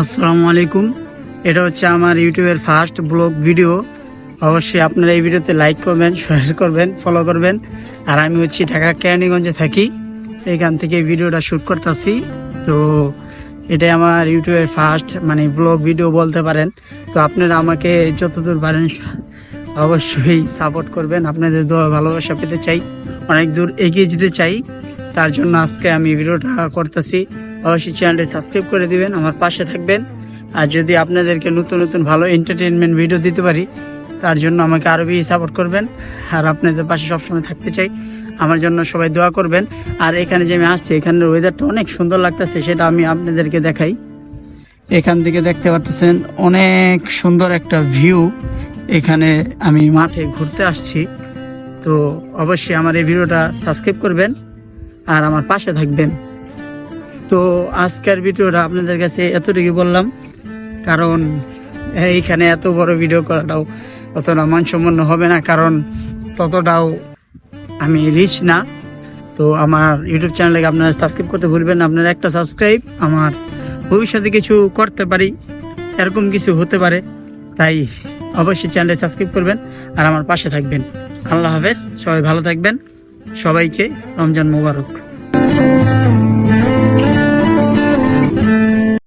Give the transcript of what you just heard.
আসসালামু আলাইকুম। এটা হচ্ছে আমার ইউটিউবের ফার্স্ট ব্লগ ভিডিও। অবশ্যই আপনারা এই ভিডিওতে লাইক করবেন, শেয়ার করবেন, ফলো করবেন। আর আমি হচ্ছে ঢাকা কেরানীগঞ্জে থাকি, এখান থেকে ভিডিওটা শ্যুট করতেছি। তো এটাই আমার ইউটিউবের ফার্স্ট ব্লগ ভিডিও বলতে পারেন। তো আপনারা আমাকে যতদূর পারেন অবশ্যই সাপোর্ট করবেন। আপনাদের দোয়া ভালোবাসা পেতে চাই, অনেক দূর এগিয়ে যেতে চাই। তার জন্য আজকে আমি ভিডিওটা করতেছি। অবশ্যই চ্যানেলটি সাবস্ক্রাইব করে দিবেন, আমার পাশে থাকবেন। আর যদি আপনাদেরকে নতুন নতুন ভালো এন্টারটেনমেন্ট ভিডিও দিতে পারি, তার জন্য আমাকে আরও বেশি সাপোর্ট করবেন। আর আপনাদের পাশে সবসময় থাকতে চাই, আমার জন্য সবাই দোয়া করবেন। আর এখানে যে আমি আসছি, এখানের ওয়েদারটা অনেক সুন্দর লাগতেছে, সেটা আমি আপনাদেরকে দেখাই। এখান থেকে দেখতে পারতেছেন অনেক সুন্দর একটা ভিউ। এখানে আমি মাঠে ঘুরতে আসছি। তো অবশ্যই আমার এই ভিডিওটা সাবস্ক্রাইব করবেন আর আমার পাশে থাকবেন। তো আজকের ভিডিওটা আপনাদের কাছে এতটুকু বললাম, কারণ এইখানে এত বড় ভিডিও করাটাও অতটা মানসম্পন্ন হবে না, কারণ ততটাও আমি রিচ না। তো আমার ইউটিউব চ্যানেলকে আপনারা সাবস্ক্রাইব করতে ভুলবেন না। আপনারা একটা সাবস্ক্রাইব আমার ভবিষ্যতে কিছু করতে পারি, এরকম কিছু হতে পারে। তাই অবশ্যই চ্যানেলটা সাবস্ক্রাইব করবেন আর আমার পাশে থাকবেন। আল্লাহ হাফেজ, সবাই ভালো থাকবেন। সবাইকে রমজান মোবারক।